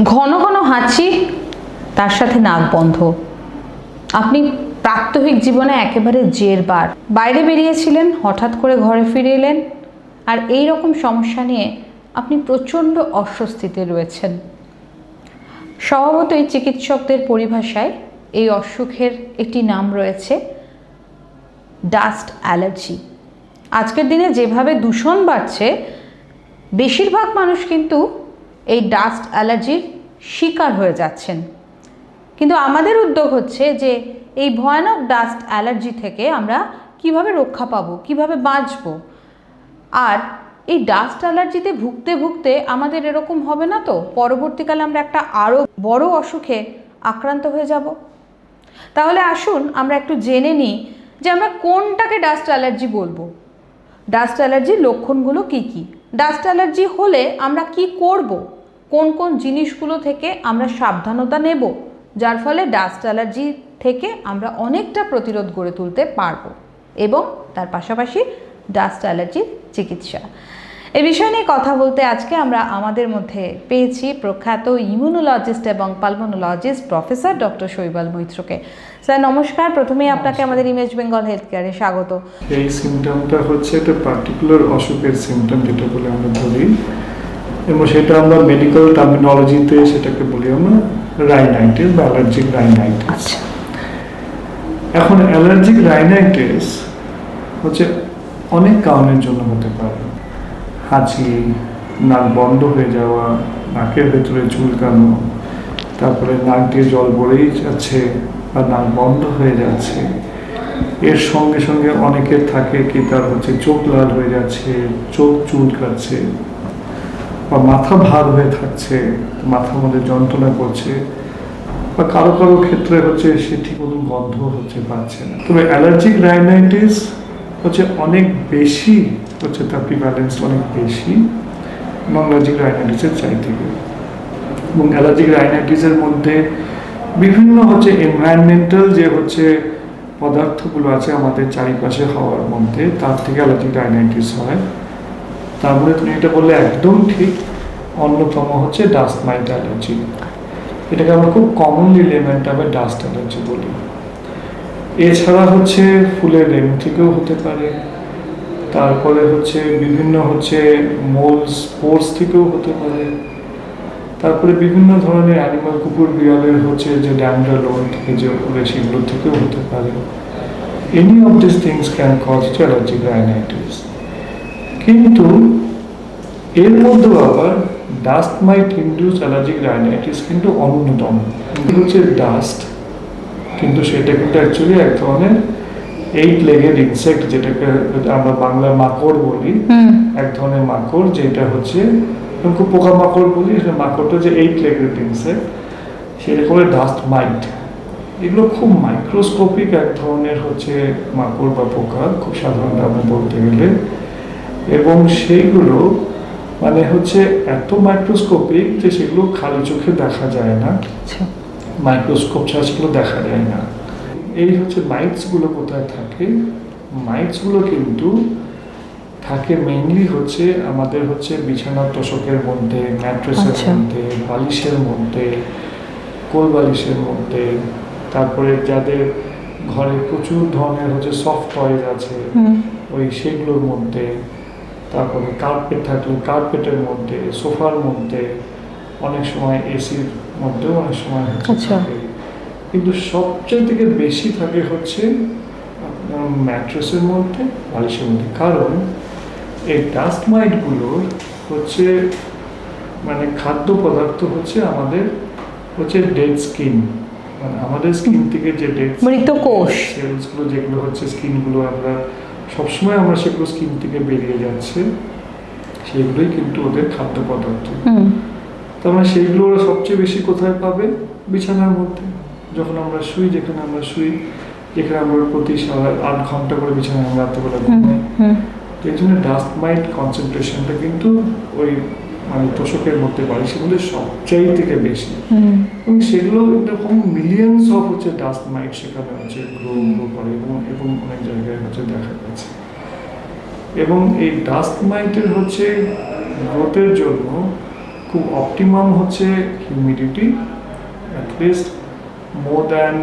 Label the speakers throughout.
Speaker 1: ঘন ঘন হাঁচি, তার সাথে নাক বন্ধ। আপনি প্রাত্যহিক জীবনে একেবারে জেরবার। বাইরে বেরিয়েছিলেন, হঠাৎ করে ঘরে ফিরে এলেন, আর এই রকম সমস্যা নিয়ে আপনি প্রচণ্ড অস্বস্তিতে রয়েছেন। স্বভাবতই চিকিৎসকদের পরিভাষায় এই অসুখের একটি নাম রয়েছে ডাস্ট অ্যালার্জি। আজকের দিনে যেভাবে দূষণ বাড়ছে, বেশিরভাগ মানুষ কিন্তু এই ডাস্ট অ্যালার্জির শিকার হয়ে যাচ্ছেন। কিন্তু আমাদের উদ্যোগ হচ্ছে যে এই ভয়ানক ডাস্ট অ্যালার্জি থেকে আমরা কিভাবে রক্ষা পাবো, কিভাবে বাঁচবো। আর এই ডাস্ট অ্যালার্জিতে ভুগতে ভুগতে আমাদের এরকম হবে না তো পরবর্তীকালে আমরা একটা আরও বড় অসুখে আক্রান্ত হয়ে যাব। তাহলে আসুন আমরা একটু জেনে নিই যে আমরা কোনটাকে ডাস্ট অ্যালার্জি বলবো, ডাস্ট অ্যালার্জির লক্ষণগুলো কি কি, ডাস্ট অ্যালার্জি হলে আমরা কি করব, কোন কোন জিনিসগুলো থেকে আমরা সাবধানতা নেব, যার ফলে ডাস্ট অ্যালার্জি থেকে আমরা অনেকটা প্রতিরোধ গড়ে তুলতে পারবো, এবং তার পাশাপাশি ডাস্ট অ্যালার্জির চিকিৎসা। এই বিষয় নিয়ে কথা বলতে আজকে আমরা আমাদের মধ্যে পেয়েছি প্রখ্যাত ইমিউনোলজিস্ট এবং পালমোনোলজিস্ট প্রফেসর ডক্টর শৈবাল মৈত্রকে। স্যার নমস্কার, প্রথমেই আপনাকে আমাদের ইমেজ বেঙ্গল হেলথ কেয়ারে স্বাগত।
Speaker 2: এই সিমটমটা হচ্ছে একটা পার্টিকুলার অসুখের সিমটম, যেটা বলে আমরা ধরি, এবং সেটা আমরা মেডিকেল টার্মিনোলজিতে সেটাকে বলি আমরা রাইনাইটিস বা অ্যালার্জিক রাইনাইটিস।
Speaker 1: আচ্ছা,
Speaker 2: এখন অ্যালার্জিক রাইনাইটিস হচ্ছে অনেক কারণের জন্য হতে পারে। হাঁচি, নাক বন্ধ হয়ে যাওয়া, নাকের ভেতরে চুলকানো, তারপরে নাক দিয়ে জল বলেই যাচ্ছে বা নাক বন্ধ হয়ে যাচ্ছে। এর সঙ্গে সঙ্গে অনেকের থাকে কি তার হচ্ছে চোখ লাল হয়ে যাচ্ছে, চোখ চুলকাচ্ছে, বা মাথা ভার হয়ে থাকছে, মাথার মধ্যে যন্ত্রণা করছে, বা কারো কারো ক্ষেত্রে হচ্ছে সে ঠিক মতন গন্ধ হচ্ছে পাচ্ছে না। তবে অ্যালার্জিক রাইনাইটিস হচ্ছে অনেক বেশি, হচ্ছে তার প্রিভ্যালেন্স অনেক বেশি নন অ্যালার্জিক রাইনাইটিসের চাইতে। এবং অ্যালার্জিক রাইনাইটিসের মধ্যে বিভিন্ন হচ্ছে এনভায়রনমেন্টাল যে হচ্ছে পদার্থগুলো আছে আমাদের চারিপাশে হওয়ার মধ্যে, তার থেকে অ্যালার্জিক রাইনাইটিস হয়। তার মধ্যে তুমি এটা বললে একদম ঠিক, অন্যতম হচ্ছে ডাস্ট মাইট অ্যালার্জি। এটাকে আমরা খুব কমনলি লেমেন্টাবে ডাস্ট অ্যালার্জি বলি। এছাড়া হচ্ছে ফুলের রেণু থেকেও হতে পারে, তারপরে হচ্ছে বিভিন্ন হচ্ছে মোলস স্পোর্স থেকেও হতে পারে, তারপরে বিভিন্ন ধরনের অ্যানিমাল, কুকুর বিড়ালের হচ্ছে যে ড্যান্ড্রালোন থেকে যে উড়ে সেগুলো থেকেও হতে পারে। Any of this things can cause to allergic rhinitis. কিন্তু এর মধ্যেও আবার dust mite induce allergic rhinitis কিন্তু অন্যতম। হচ্ছে ডাস্ট, কিন্তু সেটা কিন্তু অ্যাকচুয়ালি এক ধরনের 8 লেগেড ইনসেক্ট, যেটাকে আমরা বাংলায় মাকড় বলি। এক ধরনের মাকড়, যেটা হচ্ছে খুব পোকা মাকড় বলি, মাকড়টা যে 8 লেগেড ইনসেক্ট, সেরকম ডাস্ট মাইট। এগুলো খুব মাইক্রোস্কোপিক এক ধরনের হচ্ছে মাকড় বা পোকা, খুব সাধারণ আমরা বলতে গেলে। এবং সেইগুলো মানে হচ্ছে এত মাইক্রোস্কোপিক যে সেগুলো খালি চোখে দেখা যায় না, মাইক্রোস্কোপ ছাড়া সেগুলো দেখা যায় না। এই হচ্ছে মাইটসগুলো কোথায় থাকে? মাইটসগুলো কিন্তু থাকে মেইনলি হচ্ছে আমাদের হচ্ছে বিছানার তোষকের মধ্যে, ম্যাট্রেসের মধ্যে, বালিশের মধ্যে, কোল বালিশের মধ্যে, তারপরে যাদের ঘরে প্রচুর ধরনের হচ্ছে সফট টয়েজ আছে ওই সেগুলোর মধ্যে, তারপরে কার্পেট থাকলে কার্পেটের মধ্যে, সোফার মধ্যে, অনেক সময় এসির মধ্যেও অনেক সময় হচ্ছে থাকে। কিন্তু সবচেয়ে থেকে বেশি থাকে হচ্ছে ম্যাট্রেসের মধ্যে, বালিশের মধ্যে। কারণ এই ডাস্ট মাইটগুলোর হচ্ছে মানে খাদ্য পদার্থ হচ্ছে আমাদের হচ্ছে ডেড স্কিন, মানে আমাদের স্কিন থেকে যে ডেড
Speaker 1: মৃত কোষ
Speaker 2: সেলসগুলো যেগুলো হচ্ছে স্কিনগুলো আমরা সবসময় আমরা সেগুলো স্কিন থেকে বেরিয়ে যাচ্ছে, সেগুলোই কিন্তু ওদের খাদ্য পদার্থ। তার মানে সেইগুলো ওরা সবচেয়ে বেশি কোথায় পাবে? বিছানার মধ্যে। যখন আমরা শুই, যেখানে আমরা শুই, যেখানে আমরা প্রতি 8 ঘন্টা করে বিছানায় আমরা রাত্রেবেলা ঘুমাই, এই জন্য ডাস্ট মাইট কনসেন্ট্রেশনটা কিন্তু ওই মানে তোষকের মধ্যে বালিশের মধ্যে সবচেয়ে থেকে বেশি। এবং সেগুলো এরকম মিলিয়নস অফ হচ্ছে ডাস্ট মাইট সেখানে হচ্ছে গ্রো করে, এবং অনেক জায়গায় হচ্ছে দেখা গেছে। এবং এই ডাস্ট মাইটের হচ্ছে গ্রোথের জন্য খুব অপটিমাম হচ্ছে হিউমিডিটি, অ্যাটলিস্ট মোর দ্যান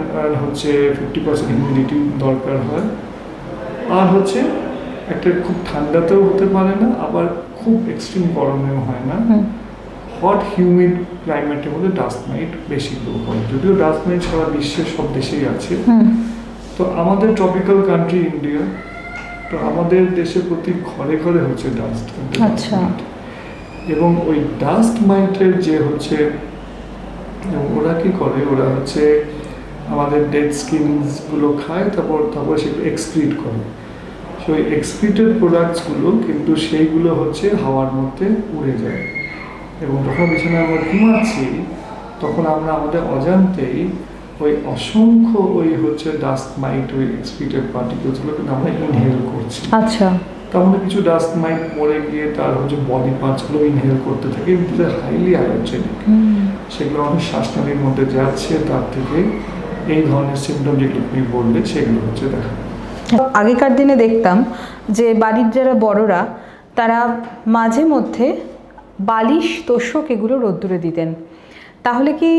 Speaker 2: হচ্ছে 50% হিউমিডিটি দরকার হয়। আর হচ্ছে একটা খুব ঠান্ডাতেও হতে পারে না, আবার খুব এক্সট্রিম গরমেও হয় না। হট হিউমিড ক্লাইমেটের মধ্যে ডাস্ট মাইট বেশি গ্রো হয়, যদিও ডাস্ট মাইট সারা বিশ্বের সব দেশেই আছে। তো আমাদের ট্রপিক্যাল কান্ট্রি ইন্ডিয়া, তো আমাদের দেশে প্রতি ঘরে ঘরে হচ্ছে ডাস্ট।
Speaker 1: আচ্ছা।
Speaker 2: এবং ওই ডাস্ট মাইটের যে হচ্ছে ওরা কি করে, ওরা হচ্ছে আমাদের ডেড স্কিনগুলো খায়, তারপর সেগুলো এক্সক্রিট করে। সো ওই এক্সক্রিটেড প্রোডাক্টসগুলো কিন্তু সেইগুলো হচ্ছে হাওয়ার মধ্যে উড়ে যায়, এবং যখন বিছানায় আমরা ঘুমাচ্ছি তখন আমরা আমাদের অজান্তেই ওই অসংখ্য ওই হচ্ছে ডাস্ট মাইট, ওই এক্সক্রিটেড পার্টিকেলসগুলো কিন্তু আমরা ইনহেল করছি।
Speaker 1: আচ্ছা।
Speaker 2: তার মধ্যে কিছু ডাস্ট মাইট মরে গিয়ে তার হচ্ছে বডি পার্টসগুলো ইনহেল করতে থাকে, এগুলো হাইলি অ্যালার্জেনিক। সেগুলো আমাদের শ্বাসনালীর মধ্যে যাচ্ছে, তার থেকে এই ধরনের সিমটম যেগুলো তুমি বললে সেগুলো হচ্ছে দেখা।
Speaker 1: আগেকার দিনে দেখতাম যে বাড়ির যারা বড়রা তারা মাঝে মধ্যে বালিশ তোষক এগুলো রোদ্দুরে দিতেন। তাহলে কি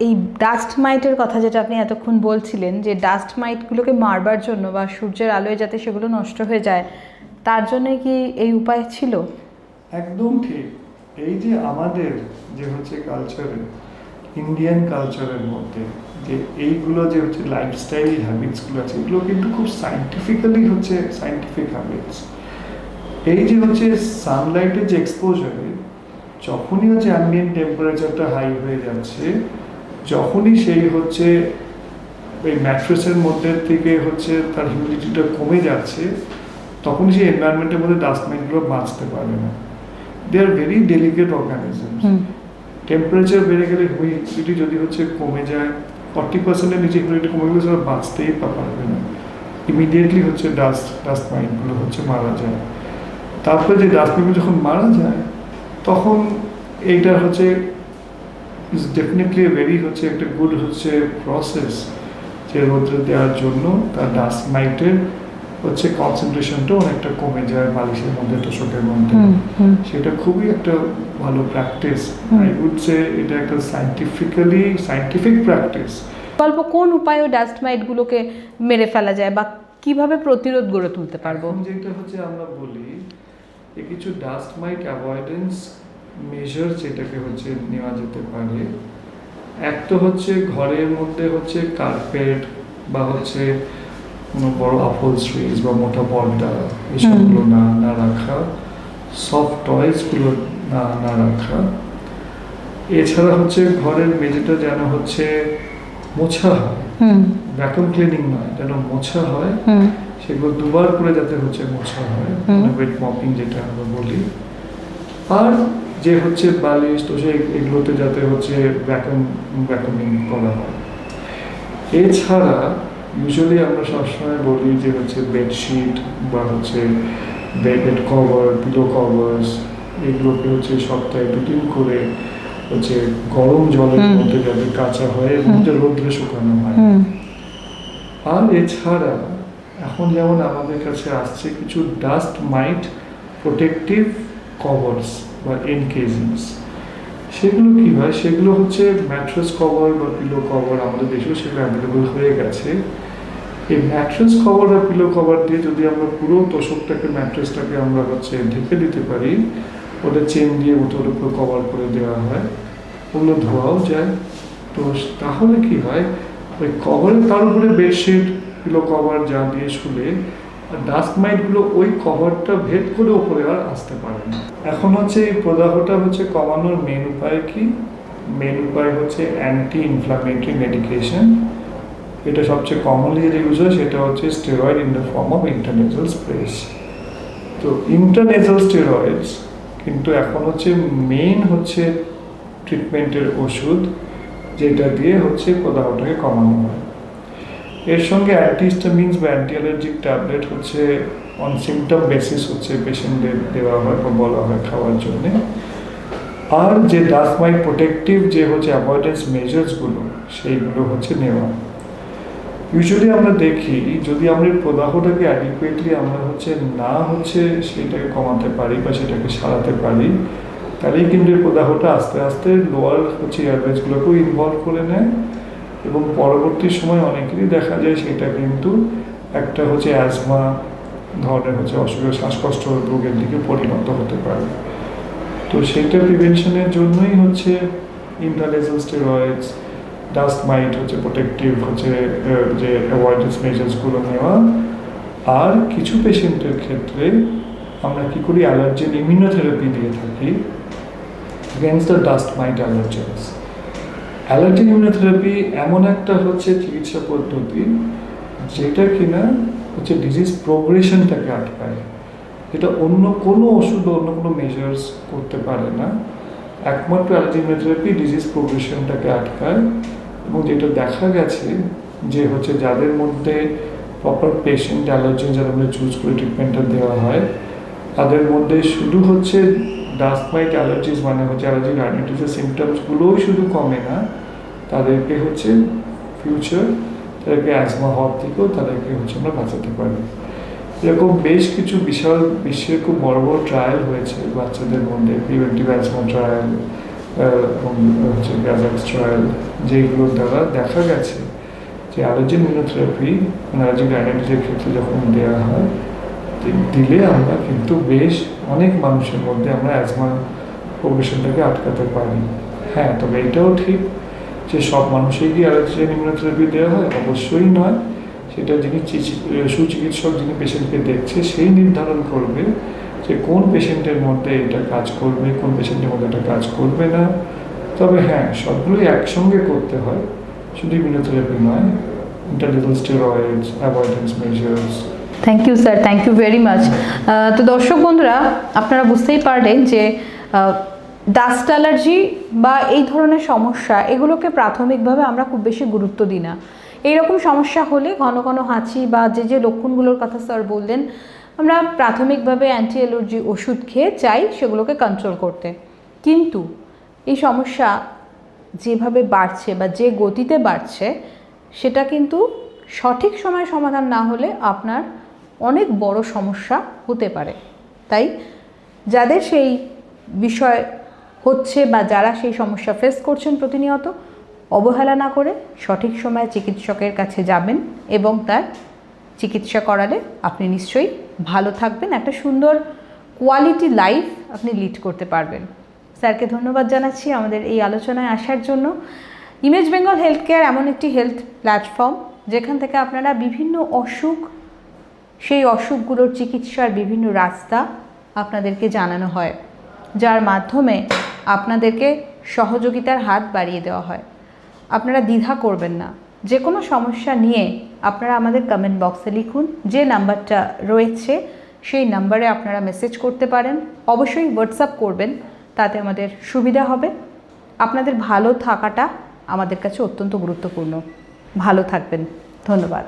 Speaker 1: এই ডাস্ট মাইটের কথা যেটা আপনি এতক্ষণ বলছিলেন, যে ডাস্ট মাইটগুলোকে মারবার জন্য বা সূর্যের আলোয় যাতে সেগুলো নষ্ট হয়ে যায়, তার জন্য কি এই উপায় ছিল?
Speaker 2: একদম ঠিক। এই যে আমাদের যে হচ্ছে কালচারে, ইন্ডিয়ান কালচারের মধ্যে যে এইগুলো যে হচ্ছে লাইফস্টাইল হ্যাবিটসগুলো আছে, এগুলো কিন্তু খুব সাইন্টিফিক্যালি হচ্ছে সাইন্টিফিক হ্যাবিটস। এই যে হচ্ছে সানলাইটের যে এক্সপোজারে যখনই হচ্ছে অ্যাম্বিয়েন্ট টেম্পারেচারটা হাই হয়ে যাচ্ছে, যখনই সেই হচ্ছে ওই ম্যাট্রেসের মধ্যে থেকে হচ্ছে তার হিউমিডিটিটা কমে যাচ্ছে, তখনই সেই এনভায়রনমেন্টের মধ্যে ডাস্ট মাইটগুলো বাঁচতে পারে না। They are very delicate organisms. Temperature বেড়ে গেলে হিউমিডিটি যদি হচ্ছে কমে যায়, 40%-এর নিচে হিউমিডিটি কমে গেলে সেটা বাঁচতেই পারবে না, ইমিডিয়েটলি হচ্ছে ডাস্ট মাইটগুলো হচ্ছে মারা যায়। তারপরে যে ডাস্ট মাইটগুলো যখন মারা যায়, তখন এইটা হচ্ছে ইজ ডেফিনেটলি ভেরি হচ্ছে একটা গুড হচ্ছে প্রসেস, যে রোদ্রে দেওয়ার জন্য তার ডাস্ট মাইটের হচ্ছে কনসেন্ট্রেশনটা অনেকটা কমে যায় বালিশের মধ্যে, তোষকের মধ্যে। সেটা খুবই একটা ভালো প্র্যাকটিস। আই উড সে এটা একটা সাইন্টিফিক প্র্যাকটিস।
Speaker 1: অল্প কোন উপায়ে ডাস্ট মাইটগুলোকে মেরে ফেলা যায় বা কিভাবে প্রতিরোধ গড়ে তুলতে পারবো?
Speaker 2: যেটা হচ্ছে আমরা বলি কিছু ডাস্ট মাইট অ্যাভয়েডেন্স মেজার যেটাকে হচ্ছে নেওয়া যেতে পারে। এক তো হচ্ছে ঘরের মধ্যে হচ্ছে কার্পেট বা হচ্ছে কোনো বড় আপহোলস্ট্রিজ বা মোটা পর্দা এসবগুলো না রাখা, সফট টয়েসগুলো না রাখা। এছাড়া হচ্ছে ঘরের মেঝেটা যেন হচ্ছে মোছা হয়, ভ্যাকুয়াম ক্লিনিং নয়, যেন মোছা হয়, সেগুলো দুবার করে যাতে হচ্ছে মোছা হয়, ওয়েট মপিং যেটা আমরা বলি। আর যে হচ্ছে বালিশ তোষক এগুলোতে যাতে হচ্ছে ভ্যাকুয়ামিং করা হয়। এছাড়া ইউজুয়ালি আমরা সবসময় বলি যে হচ্ছে বেডশিট বা হচ্ছে বেড কভার, পিলো কভার্স এগুলোকে হচ্ছে সপ্তাহে 2 দিন করে হচ্ছে গরম জলের মধ্যে যাতে কাঁচা হয় এবং রোদ্রে শুকানো হয়। আর এছাড়া এখন যেমন আমাদের কাছে আসছে কিছু ডাস্ট মাইট প্রোটেক্টিভ কভার্স বা এনকেজিংস। সেগুলো কি হয়, সেগুলো হচ্ছে ম্যাট্রেস কভার বা পিলো কভার, আমাদের দেশেও সেগুলো অ্যাভেলেবল হয়ে গেছে। এই ম্যাট্রেস কভার আর পিলো কভার দিয়ে যদি আমরা পুরো তোষকটাকে, ম্যাট্রেসটাকে আমরা হচ্ছে ঢেকে দিতে পারি, ওটা চেন দিয়ে ওটার উপর কভার করে দেওয়া হয়, ওগুলো ধোয়াও যায়। তো তাহলে কি হয়, ওই কভারের তার উপরে বেডশিট, পিলো কভার যা দিয়ে শুলে ডাস্ট মাইটগুলো ওই কভারটা ভেদ করে ওপরে আর আসতে পারে না। এখন হচ্ছে এই প্রদাহটা হচ্ছে কমানোর মেন উপায় কি? মেন উপায় হচ্ছে অ্যান্টি ইনফ্লামেটরি মেডিকেশন। এটা সবচেয়ে কমনলি যেটা ইউজ হয় সেটা হচ্ছে steroid in the form of intranasal sprays. তো ইন্টারনেজাল স্টেরয়েডস কিন্তু এখন হচ্ছে মেইন হচ্ছে ট্রিটমেন্টের ওষুধ, যেটা দিয়ে হচ্ছে প্রদাহটাকে কমানো হয়। এর সঙ্গে অ্যান্টিহিস্টামিনস বা অ্যান্টি অ্যালার্জিক ট্যাবলেট হচ্ছে অন সিমটম বেসিস হচ্ছে পেশেন্টদের দেওয়া হয় বা বলা হয় খাওয়ার জন্যে। আর যে ডাস্ট মাইট প্রোটেক্টিভ যে হচ্ছে অ্যাভয়েডেন্স মেজার্সগুলো, সেইগুলো হচ্ছে নেওয়া। ইউজুয়ালি আমরা দেখি যদি আমরা প্রদাহটাকে অ্যাডিকুয়েটলি আমরা হচ্ছে না হচ্ছে সেটাকে কমাতে পারি বা সেটাকে সারাতে পারি, তাহলেই কিন্তু এই প্রদাহটা আস্তে আস্তে লোয়ার হচ্ছে এয়ারওয়েজগুলোকেও ইনভলভ করে নেয় এবং পরবর্তী সময় অনেকেরই দেখা যায় সেটা কিন্তু একটা হচ্ছে অ্যাজমা ধরনের হচ্ছে অসুখের শ্বাসকষ্ট রোগের দিকে পরিণত হতে পারে। তো সেইটা প্রিভেনশনের জন্যই হচ্ছে ইন্ট্রানেজাল স্টেরয়েডস, ডাস্ট মাইট হচ্ছে প্রোটেক্টিভ হচ্ছে যে অ্যাভয়েডেন্স মেজার্সগুলো নেওয়া। আর কিছু পেশেন্টের ক্ষেত্রে আমরা কি করি, অ্যালার্জেন ইমিউনোথেরাপি দিয়ে থাকি against the dust mite allergens. Allergen immunotherapy এমন একটা হচ্ছে চিকিৎসা পদ্ধতি যেটা কিনা হচ্ছে ডিজিজ প্রোগ্রেশনটাকে আটকায়, যেটা অন্য কোনো ওষুধ বা অন্য কোনো মেজার্স করতে পারে না। একমাত্র অ্যালার্জি ইমিউনোথেরাপি ডিজিজ প্রোগ্রেশনটাকে আটকায়। এবং যেটা দেখা গেছে যে হচ্ছে যাদের মধ্যে প্রপার পেশেন্ট অ্যালার্জি যারা আমরা চুজ করে ট্রিটমেন্টটা দেওয়া হয়, তাদের মধ্যে শুধু হচ্ছে ডাস্ট মাইট অ্যালার্জিস মানে হচ্ছে অ্যালার্জি রাইনাইটিসের সিমটমসগুলোই শুধু কমে না, তাদেরকে হচ্ছে ফিউচার তাদেরকে অ্যাজমা হওয়ার থেকেও তাদেরকে হচ্ছে আমরা বাঁচাতে পারি। এরকম বেশ কিছু বিশাল বিশ্বের খুব বড় বড় ট্রায়াল হয়েছে বাচ্চাদের মধ্যে, প্রিভেন্টিভ অ্যাজমা ট্রায়াল এবং হচ্ছে গ্যাজাক্স ট্রায়াল, যেগুলোর দ্বারা দেখা গেছে যে অ্যালার্জি ইমিউনোথেরাপি অ্যালার্জি রাইনাইটিসের ক্ষেত্রে যখন দেওয়া হয় দিলে আমরা কিন্তু বেশ অনেক মানুষের মধ্যে আমরা অ্যাজমা প্রোগ্রেশনটাকে আটকাতে পারি। হ্যাঁ, তবে এটাও ঠিক যে সব মানুষেই কি অ্যালার্জি ইমিউনোথেরাপি দেওয়া হয়, অবশ্যই নয়। সেটা যিনি সুচিকিৎসক যিনি পেশেন্টকে দেখছে সেই নির্ধারণ করবে যে কোন পেশেন্টের মধ্যে এটা কাজ করবে, কোন পেশেন্টের মধ্যে এটা কাজ করবে না। তবে হ্যাঁ, সবগুলোই একসঙ্গে করতে হয়, শুধু ইমিউনোথেরাপি নয়, intranasal steroids, avoidance measures.
Speaker 1: Thank you sir, thank you very much. তো দর্শক বন্ধুরা, আপনারা বুঝতেই পারলেন যে ডাস্ট অ্যালার্জি বা এই ধরনের সমস্যা এগুলোকে প্রাথমিকভাবে আমরা খুব বেশি গুরুত্ব দিই না। এইরকম সমস্যা হলে ঘন ঘন হাঁচি বা যে লক্ষণগুলোর কথা স্যার বললেন, আমরা প্রাথমিকভাবে অ্যান্টি অ্যালার্জি ওষুধ খেয়ে চাই সেগুলোকে কন্ট্রোল করতে। কিন্তু এই সমস্যা যেভাবে বাড়ছে বা যে গতিতে বাড়ছে সেটা কিন্তু সঠিক সময়ে সমাধান না হলে আপনার অনেক বড় সমস্যা হতে পারে। তাই যাদের সেই বিষয় হচ্ছে বা যারা সেই সমস্যা ফেস করছেন প্রতিনিয়ত, অবহেলা না করে সঠিক সময়ে চিকিৎসকের কাছে যাবেন এবং তার চিকিৎসা করালে আপনি নিশ্চয়ই ভালো থাকবেন, একটা সুন্দর কোয়ালিটি লাইফ আপনি লিড করতে পারবেন। স্যারকে ধন্যবাদ জানাচ্ছি আমাদের এই আলোচনায় আসার জন্য। ইমেজ বেঙ্গল হেলথ কেয়ার এমন একটি হেলথ প্ল্যাটফর্ম যেখান থেকে আপনারা বিভিন্ন অসুখ, সেই অসুখগুলোর চিকিৎসার বিভিন্ন রাস্তা আপনাদেরকে জানানো হয়, যার মাধ্যমে আপনাদেরকে সহযোগিতার হাত বাড়িয়ে দেওয়া হয়। আপনারা দ্বিধা করবেন না, যে কোনো সমস্যা নিয়ে আপনারা আমাদের কমেন্ট বক্সে লিখুন, যে নাম্বারটা রয়েছে সেই নাম্বারে আপনারা মেসেজ করতে পারেন। অবশ্যই হোয়াটসঅ্যাপ করবেন, তাতে আমাদের সুবিধা হবে। আপনাদের ভালো থাকাটা আমাদের কাছে অত্যন্ত গুরুত্বপূর্ণ। ভালো থাকবেন, ধন্যবাদ।